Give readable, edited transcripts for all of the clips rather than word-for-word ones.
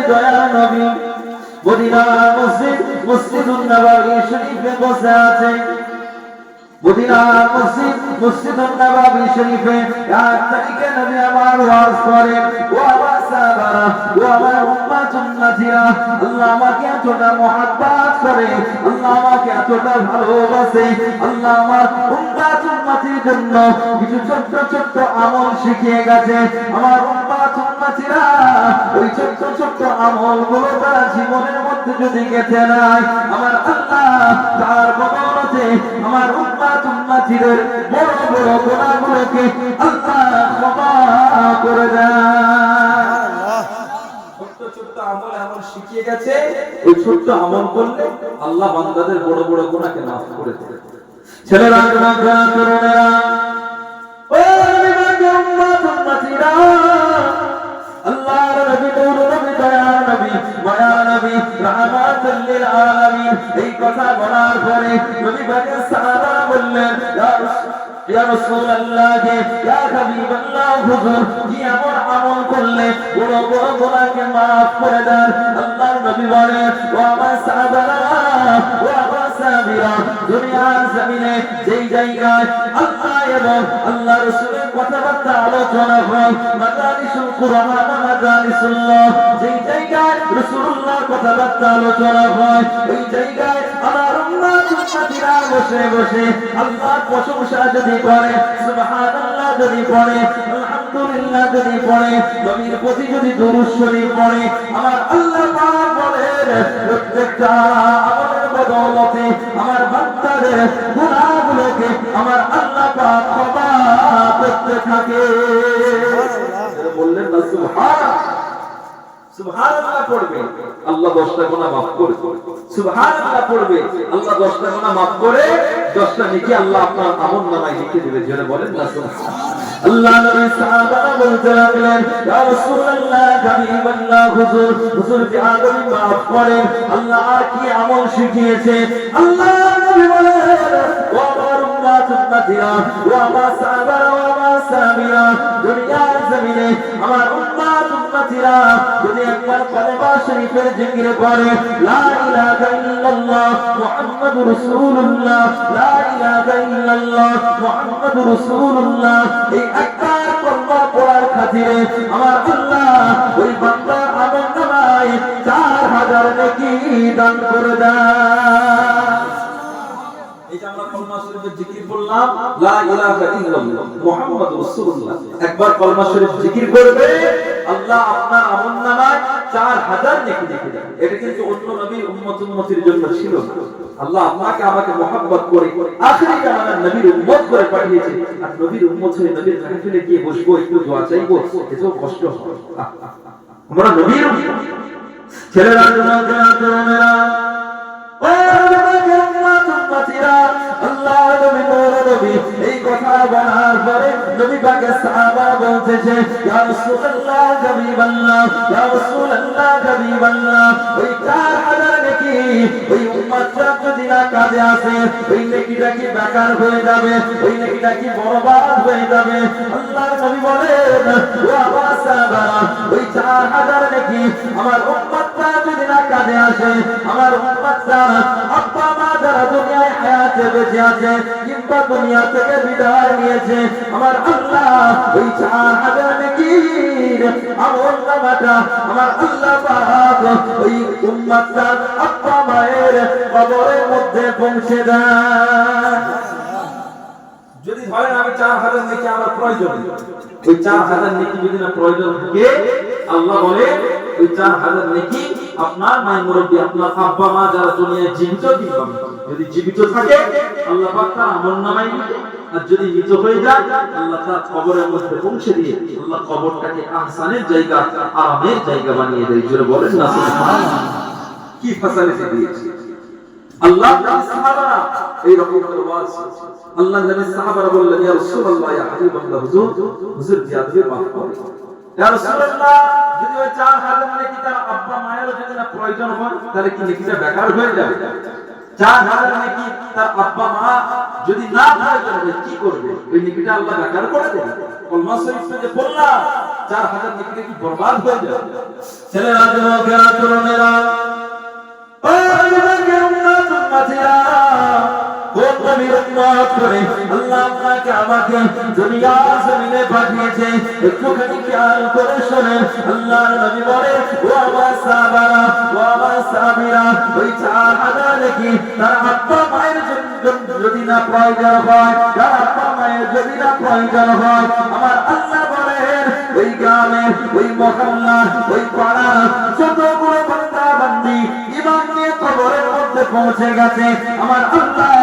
নবী দয়া নবী মদিনা মসজিদুন নববী শরীফে বসে আছে। মদিনা মসজিদুন নববী শরীফে 1 তারিখে নবী আমার ওয়াজ করেন, ও আমার সাহাবারা, ও আমার উম্মতিরা, আল্লাহ আমাকে এতটা মহব্বত করে, আল্লাহ আমাকে এতটা ভালোবাসে, আল্লাহ আমার উম্মতির জন্য কিছু ছোট্ট ছোট্ট আমল শিখিয়ে গেছে। আমার উম্মতিরা ওই ছোট্ট ছোট্ট আমলগুলো তারা জীবনের মধ্যে যদি গেঁথে নেয়, আমার আল্লাহ তার বদৌলতে আমার উম্মতিদের বড় বড় গুনাহগুলোকে আল্লাহ ক্ষমা করে দেয়। ছোট্ট ছোট্ট আমল এমন শিখিয়ে গেছে, ওই ছোট্ট আমল করলে আল্লাহ বান্দাদের বড় বড় গুনাহকে মাফ করে দেয়। ছেলেরা, তরুণেরা, ও নবীর উম্মতিরা, আল্লাহর নবী নূর নবী দয়া নবী মায়া নবী রাহমাতুল লিল আলামিন এই কথা বলার পরে নবী পাকের সাহাবারা বললেন, ইয়া রাসূলুল্লাহ, ইয়া হাবিবাল্লাহ, হুজুর কি এমন আমল করলে বড় বড় গুনাহকে maaf করে দেন? আল্লাহর নবী বলেন, ও আমার সাহাবারা, ও আমার সাহাবীরা, দুনিয়ার জমিনে যেই জায়গায় আল্লাহ এবং আল্লাহ রাসূলের কথাবার্তা আলোচনা হয়, মাজালিসুল কুরআন ওয়া মাজালিসুল্লাহ, যেই জায়গায় রাসূলুল্লাহর কথাবার্তা আলোচনা হয়, ওই জায়গায় আমার উম্মতিরা বসে বসে আল্লাহর প্রশংসা যদি করে, সুবহানাল্লাহ যদি পড়ে, আলহামদুলিল্লাহ যদি পড়ে, নবীর প্রতি যদি দুরূদ শরীফ পড়ে, আমার আল্লাহ পাক বলেন প্রত্যেকটা আমলের বদৌলতে আমার বান্দাদের গুনাহগুলোকে আমার আল্লাহ পাক ক্ষমা করতে থাকে। বললেন না সুবহানাল্লাহ? সুবহানাল্লাহ পড়বে আল্লাহ 10টা গুনাহ maaf করে, সুবহানাল্লাহ পড়বে আল্লাহ 10টা গুনাহ maaf করে 10টা নেকি আল্লাহ আপনার আমলনামায় লিখে দিবে। যারা বলেন না সুবহানাল্লাহ। আল্লাহ নবী সাহাবারা বলতে লাগলেন, ইয়া রাসূলুল্লাহ, হাবিবাল্লাহ, হুজুর কি আদমি maaf করেন? আল্লাহ আর কি আমল শিখিয়েছে? আল্লাহ নবী বলেন, ও আমার উম্মতিরা, ও আমার সাহাবারা, ও আমার সাহাবীরা, দুনিয়ার জমিনে আমার উম্মতিরা যদি একবার কালেমা শরীফের জিকির করে, লা ইলাহা ইল্লাল্লাহ মুহাম্মাদুর রাসূলুল্লাহ, লা ইলাহা ইল্লাল্লাহ মুহাম্মাদুর রাসূলুল্লাহ, এই একবার কলমা পড়ার খাতিরে আমার আল্লাহ ওই বান্দার আমলনামায় 4000 নেকি দান করে দেয়। এই যে আমরা কলমা শরীফের জিকির করলাম, লা ইলাহা ইল্লাল্লাহ মুহাম্মাদুর রাসূলুল্লাহ, একবার কলমা শরীফ জিকির করবে, আল্লাহ আপনার আমলনামায় 4000 নেকি লিখে দেন। এটা কিন্তু অন্য নবীর উম্মতির জন্য ছিল না। আল্লাহ আপনাকে আমাকে মহব্বত করে আখেরি জামানার নবীর উম্মত করে পাঠিয়েছে, আর নবীর উম্মত হয়ে নবীর মাহফিলে গিয়ে বসবো, একটু দোয়া চাইবো, এটাও কষ্ট হয়। আমরা নবীর ছেলেরা, তরুণেরা, ও নবীর উম্মতিরা, আল্লাহ নবী নূর নবী এই কথা বলার পরে নবী পাকের সাহাবারা বলতেছে, ইয়া রাসূলুল্লাহ, হাবিবাল্লাহ, ইয়া রাসূলুল্লাহ, হাবিবাল্লাহ, ওই 4000 নেকি ওই উম্মতরা যদি না কাজে আসে, ওই নেকিটা কি বেকার হয়ে যাবে? ওই নেকিটা কি বরবাদ হয়ে যাবে? আল্লাহর নবী বলেন, ও আমার সাহাবারা, ওই 4000 নেকি আমার উম্মতরা যদি না কাজে আসে, আমার উম্মতরা আব্বা মা যারা দুনিয়ায় হায়াতে বেঁচে আছে কিংবা দুনিয়া থেকে বিদায় নিয়েছে, আমার আল্লাহ ওই 4000 নেকির আমলনামাটা আমার আল্লাহ পাক ওই উম্মতটার আব্বা মায়ের কবরের মধ্যে পৌঁছে দেয়। যদি ধরেন আমি 4000 নেকি আমার প্রয়োজন, ওই 4000 নেকি যদি না প্রয়োজন থাকে, আল্লাহ বলে ওই 4000 নেকি আপনার মায়ের মুরব্বি, আপনার আব্বা মা যারা দুনিয়ায় জীবিত কিংবা যদি জীবিত থাকে আল্লাহ পাক তার আমলনামায় লিখে, আর যদি মৃত হয়ে যায় আল্লাহ তার কবরের মধ্যে পৌঁছে দিয়ে আল্লাহ কবরটাকে আহসানের জায়গা, আরামের জায়গা বানিয়ে দেয়। জোরে বলেন না সুবহানাল্লাহ। কি ফ্যাসিলিটি দিয়েছে আল্লাহ। সাহাবারা এই রকম ওয়াজ, আল্লাহ নবীর সাহাবারা বললেন, ইয়া রাসূলুল্লাহ, ইয়া হাবিবাল্লাহ, হুজুর জিয়াদকে maaf করুন। ইয়া রাসূলুল্লাহ, যদি ওই 4000 নেকি তার আব্বা মায়েরও যদি না প্রয়োজন হয়, তাহলে কি নেকিটা বেকার হয়ে যাবে? 4000 নেকি তার আব্বা মা যদি না প্রয়োজন হয় কি করবে? ওই নেকিটা আল্লাহ বেকার করে দেবে? কলমা শরীফে যে বললাম 4000 নেকি কি বরবাদ হয়ে যায়? ছেলেরা, যুবকেরা, তরুণেরা, ও যুবকের উম্মত উম্মতিরা, কোন নবীর উম্মত করে আল্লাহ আপনাকে আমাকে দুনিয়ার জমিনে পাঠিয়েছে, একটুখানি খেয়াল করে শোনেন। আল্লাহর নবী বলে, ও আমার সাহাবারা, ও আমার সাহাবীরা, ওই 4000 নাকি তার আব্বা মায়ের যদি না প্রয়োজন হয়, তার আব্বা মায়ের যদি না প্রয়োজন হয়, আমার আল্লাহ বলেন ওই গ্রামের, ওই মহল্লা, ওই পাড়ার যতগুলো বান্দা বান্দি ঈমান নিয়ে কবরের মধ্যে পৌঁছে গেছে, আমার আল্লাহ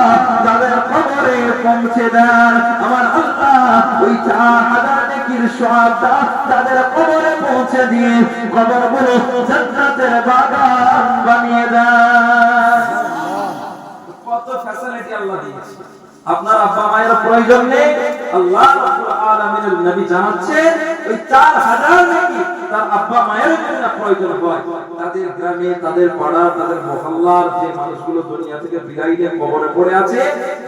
তাদের কবরে পৌঁছে দেন। আমার আল্লাহ ওই 4000 নেকির সওয়াবটা তাদের কবরে পৌঁছে দিয়ে কবরগুলো জান্নাতের বাগান বানিয়ে দেন। কত ফ্যাসিলিটি আল্লাহ দিয়েছে। আপনার আব্বা মায়ের প্রয়োজন নেই, আল্লাহ রাব্বুল আলামিনের নবী জানাচ্ছেন ওই 4000 নাকি তার আব্বা মায়ের জন্য প্রয়োজন হয়, তাদের গ্রামে, তাদের পাড়া, তাদের মহল্লার যে মানুষগুলো দুনিয়া থেকে বিদায় নিয়ে কবরে পড়ে আছে,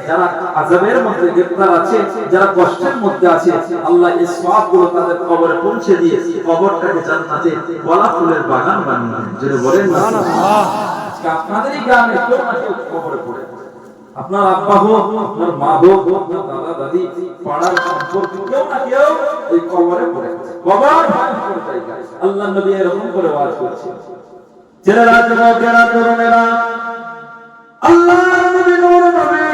যারা আযাবের মধ্যে গ্রেফতার আছে, যারা কষ্টের মধ্যে আছে, আল্লাহ এই সওয়াবগুলো তাদের কবরে পৌঁছে দিয়ে কবরটাকে জান্নাতে গোলাপ ফুলের বাগান বানিয়ে দেন। যেটা বলেন না সুবহানাল্লাহ। আজকে আপনাদেরই গ্রামে কেউ না কেউ কবরে পড়ে, আপনার আব্বা হোক, আপনার মা হোক, আপনার দাদা দাদি, পাড়ার সম্পর্ক কেউ না কেউ এই কবরে পড়ে আছে। কবর ভয়ঙ্কর জায়গা। আল্লাহর নবী এরকম করে ওয়াজ করছেন। ছেলেরা, যুবকেরা, তরুণেরা, আল্লাহর নবী, নূর নবী,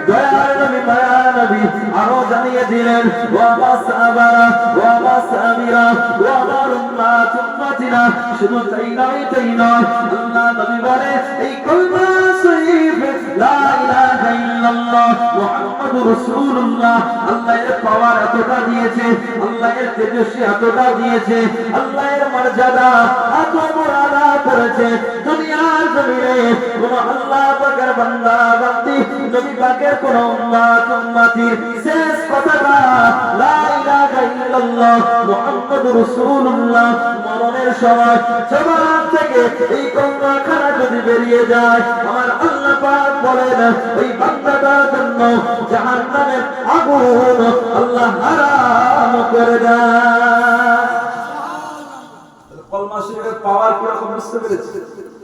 দয়ার নবী, মায়ার নবী আরো জানিয়ে দিলেন, ও আমার সাহাবারা, ও আমার সাহাবীরা, ও আমার উম্মত উম্মতিরা, শুধু তাই নয়, তাই নয়, আল্লাহ নবী বলে এই কলমা শরীফ লা ইলাহা ইল্লাল্লাহ মুহাম্মাদুর রাসূলুল্লাহ, আল্লাহ এর পাওয়ার এতটা দিয়েছে, আল্লাহ এর তেজস্বী এতটা দিয়েছে, আল্লাহ এর মর্যাদা এত বড় করেছে, দুনিয়ার জমিনে কোন আল্লাহ পাকের বান্দা বান্দি, নবী পাকের কোন উম্মত উম্মতির শেষ কথাটা লা ইলাহা ইল্লাল্লাহ মুহাম্মাদুর রাসূলুল্লাহ মরণের সময় জবান থেকে এই কলমাখানা যদি বেরিয়ে যায়, আমার আল্লাহ পাক বলেন ওই বান্দাটার জন্য জাহান্নামের আগুন আল্লাহ হারাম করে দেয়। কলমা শরীফের পাওয়ার কি রকম বুঝতে পেরেছে?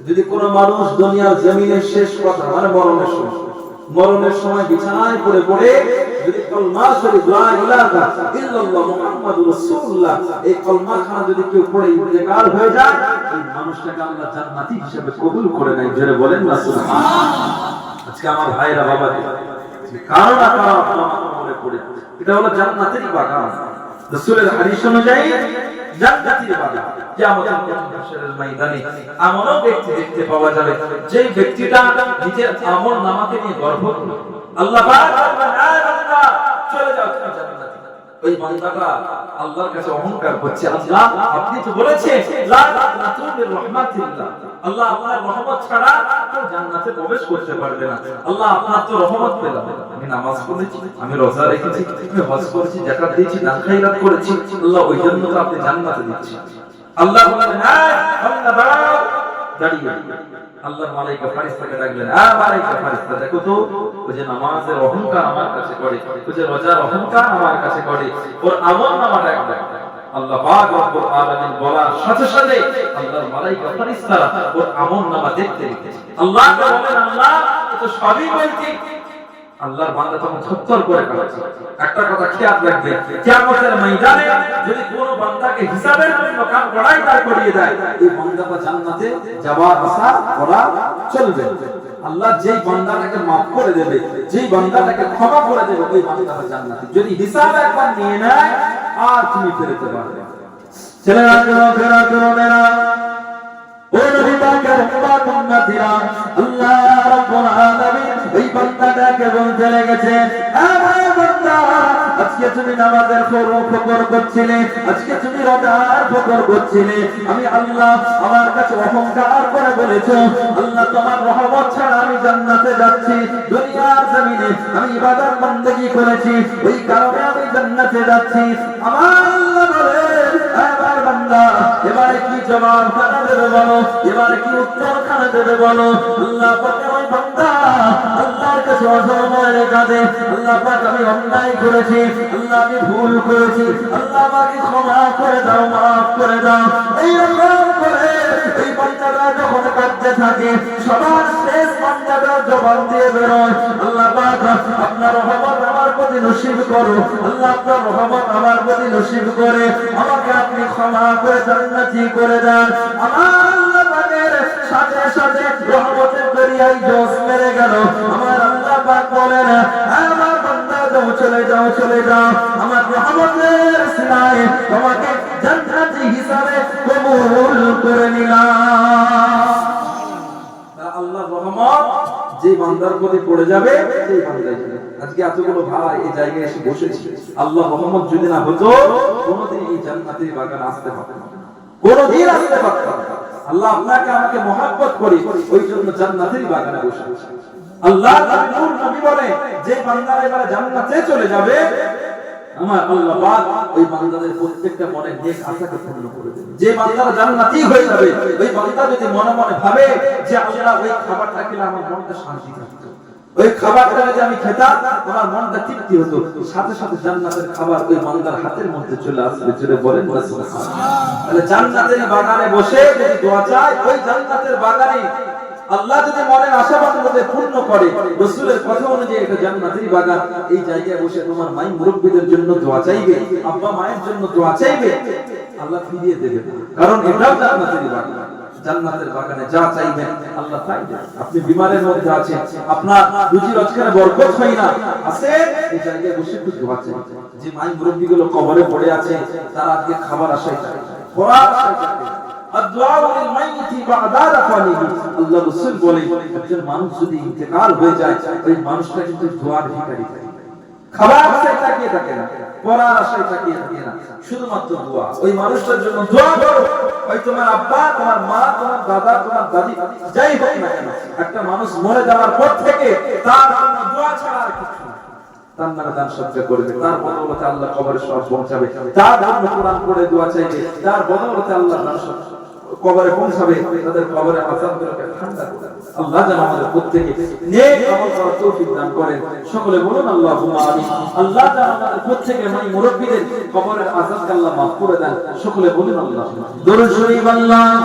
যদি কোন মানুষ দুনিয়ার জমিনের শেষ কথা মানে মরণের সময় বিছানায় পড়ে পড়ে যদি কলমা শরীফ লা ইলাহা ইল্লাল্লাহ মুহাম্মাদুর রাসূলুল্লাহ এই কলমাখানা যদি কেউ পড়ে ইন্তেকাল হয়ে যায়, এই মানুষটাকে আল্লাহ জান্নাতি হিসেবে কবুল করে নেয়। জোরে বলেন না সুবহানাল্লাহ। আজকে আমার ভাইরা বাবা, কারণ আপনারা কবরে পড়ে, এটা হলো জান্নাতের বাগান। রাসূলের হাদিস অনুযায়ী জান্নাতের বাগান কিয়ামতের হাসরের ময়দানে এমন ব্যক্তি দেখতে পাওয়া যাবে যে ব্যক্তিটা নিজের আমল নামাকে নিয়ে গর্ব করে। আল্লাহ পাক বলবেন, আয় বান্দা চলে যাও তুমি জান্নাতে। ওই বান্দাটা আল্লাহর কাছে অহংকার করছে, আল্লাহ আপনি তো বলেছেন লা তাকনাতু মির রাহমাতিল্লাহ, আল্লাহ আপনার রহমত ছাড়া কেউ জান্নাতে প্রবেশ করতে পারবে না। আল্লাহ আপনার তো রহমত পেলাম, আমি নামাজ পড়েছি, আমি রোজা রেখেছি, আমি হজ করেছি, যাকাত দিয়েছি, দান খায়রাত করেছি, আল্লাহ ওই জন্য তো আপনি জান্নাতে দিচ্ছেন। আল্লাহ বলেন, আয় বান্দা দাঁড়াও, দাঁড়িয়ে আল্লাহর মালায়েকা ফেরেশতাকে ডাকলেন, আ মালায়েকা ফেরেশতা দেখো তো ওই যে নামাজের অহংকার আমার কাছে করে, ওই যে রোজার অহংকার আমার কাছে করে, ওর আমল নামাটা একটা। আল্লাহ পাক রব্বুল আলামিন বলার সাথে সাথে আল্লাহর মালায়েকা ফেরেশতারা ওর আমল নামা দেখতে রেখেছে। আল্লাহ বলেন, আল্লাহ তো সবই বলছি। আল্লাহর বান্দা তখন থরথর করে কাঁপছে। একটা কথা খেয়াল রাখবে, কিয়ামতের ময়দানে যদি কোনো বান্দাকে হিসাবের জন্য কান গড়াই দাঁড় করিয়ে দেয়, এই বান্দাটা জান্নাতে যাওয়ার আশা করা চলবে। আল্লাহ যেই বান্দাটাকে মাফ করে দেবে, যেই বান্দাটাকে ক্ষমা করে দেবে, ওই বান্দাটা জান্নাতি। যদি হিসাব একবার নিয়ে নেয় আর তুমি ফেরতে পারবে। ছেলেরা, যুবকেরা, তরুণেরা, ও নবী পাকের উম্মত উম্মতিরা, আল্লাহ রাব্বুল আলামিন এই বান্দাটাকে বলতে লেগেছে, এ ভাই বান্দা, আজকে তুমি নামাজের ফকর করছিলে, আজকে তুমি রোজার ফকর করছিলে, আমি আল্লাহ আমার কাছে অহংকার করে বলেছো আল্লাহ তোমার রহমত ছাড়া আমি জান্নাতে যাচ্ছি, দুনিয়ার জমিনে আমি ইবাদত বন্দেগী করেছি, ওই কারণে আমি জান্নাতে যাচ্ছি। আমার আল্লাহ বলেন, এ ভাই বান্দা, এবারে কি জবাব খানা দেবে বলো, এবারে কি উত্তর খানা দেবে বলো। আল্লাহ বলে, ওই বান্দা আল্লাহর কাছে অসময়ে কাঁদে, আল্লাহ পাক আমি অন্যায় করেছি, আল্লাহ আমি ভুল করেছি, আল্লাহ আমাকে ক্ষমা করে দাও, মাফ করে দাও। এইরকম করে এই বান্দাটা যখন কাঁদতে থাকে, সবার শেষ বান্দাটা জবান দিয়ে বেরোয়, আল্লাহ পাক আপনার রহমত আমার প্রতি নসিব করো, আল্লাহ আপনার রহমত আমার প্রতি নসিব করে আমাকে আপনি ক্ষমা করে জান্নাতি করে দেন। আমার আল্লাহ পাকের সাথে সাথে রহমতের দরিয়ায় জোশ মেরে গেল। আমার আল্লাহ পাক বলেন, আমার বান্দা যাও, চলে যাও, চলে যাও, আমার রহমতের সিনায় তোমাকে জান্নাতি হিসাবে কবুল করে নিলাম। আল্লাহর রহমত যে বান্দার প্রতি পড়ে যাবে সেই বান্দাই। আজকে এতগুলো ভাই এই জায়গায় এসে বসেছি, আল্লাহর রহমত যদি না হতো কোনোদিন এই জান্নাতের বাগানে আসতে পারতাম না, কোনোদিন আসতে পারতাম না। আল্লাহ আপনাকে আমাকে মহব্বত করে ওই জন্য জান্নাতের বাগানে বসে আছে। আল্লাহ নূর নবী বলে, যে বান্দারা এবারে জান্নাতে চলে যাবে, আমার আল্লাহ পাক ওই বান্দাদের প্রত্যেকটা মনের নেক আশাকে পূর্ণ করে দেবে। যে বান্দারা জান্নাতি হয়ে যাবে, ওই বান্দা যদি মনে মনে ভাবে যে আল্লাহ ওই খাবারটা খেলে আমার মনটা শান্তি থাকতো, ওই খাবারটা যদি আমি খেতাম আমার মনটা তৃপ্তি হতো, সাথে সাথে জান্নাতের খাবার ওই বান্দার হাতের মধ্যে চলে আসবে। জোরে বলেন না সুবহানাল্লাহ। তাহলে জান্নাতের বাগানে বসে যদি দোয়া চাই, ওই জান্নাতের বাগানে আল্লাহ যদি মনের আশাবাদকে পূর্ণ করে, রাসূলের কথা অনুযায়ী এটা জান্নাতের বাগান, এই জায়গায় বসে তোমার মাই মুরব্বিদের জন্য দোয়া চাইবে, আব্বা মায়ের জন্য দোয়া চাইবে, আল্লাহ ফিরিয়ে দেবে, কারণ এটাও জান্নাতের বাগান। জান্নাতের বাগানে যা চাইবেন আল্লাহ তাই দেন। আপনি বিমারের মধ্যে আছেন, আপনার রুজি রোজগারে বরকত হয় না, আছে এই জায়গায় বসে একটু দোয়া চাই। যে মাই মুরব্বিগুলো কবরে পড়ে আছে, তারা আজকে খাবার আশায় থাকে, খোরাক আশায় থাকে। আল্লাহ রাসূল বলে, একজন মানুষ যদি ইন্তেকাল হয়ে যায়, ওই মানুষটা কিন্তু দোয়ার ভিখারি থাকে, খাবার আশায় তাকিয়ে থাকে না, পড়ার আশায় তাকিয়ে থাকে না, শুধুমাত্র দোয়া। ওই মানুষটার জন্য দোয়া করো। ওই তোমার আব্বা, তোমার মা, তোমার দাদা, তোমার দাদি যাই হোক না কেন, একটা মানুষ মরে যাওয়ার পর থেকে তার জন্য দোয়া ছাড়া আর কিছু না। তার নামে দান সজ্জা করবে, তার বদৌলতে আল্লাহ কবরে সওয়াব পৌঁছাবে, তার জন্য কোরআন পড়ে দোয়া চাইবে, তার বদৌলতে আল্লাহ দান কবরে পৌঁছাবে, তাদের কবরে আযাবগুলোকে ঠান্ডা করে। আল্লাহ যেন আমাদের প্রত্যেককে নেক আমল করার তৌফিক দান করেন। সকলে বলুন আল্লাহুম্মা আমিন। আল্লাহ যেন আমাদের প্রত্যেককে মানে মুরব্বিদের কবরের আযাবকে আল্লাহ মাফ করে দেন। সকলে বলুন আল্লাহুম্মা। দরুদ শরীফ। আল্লাহ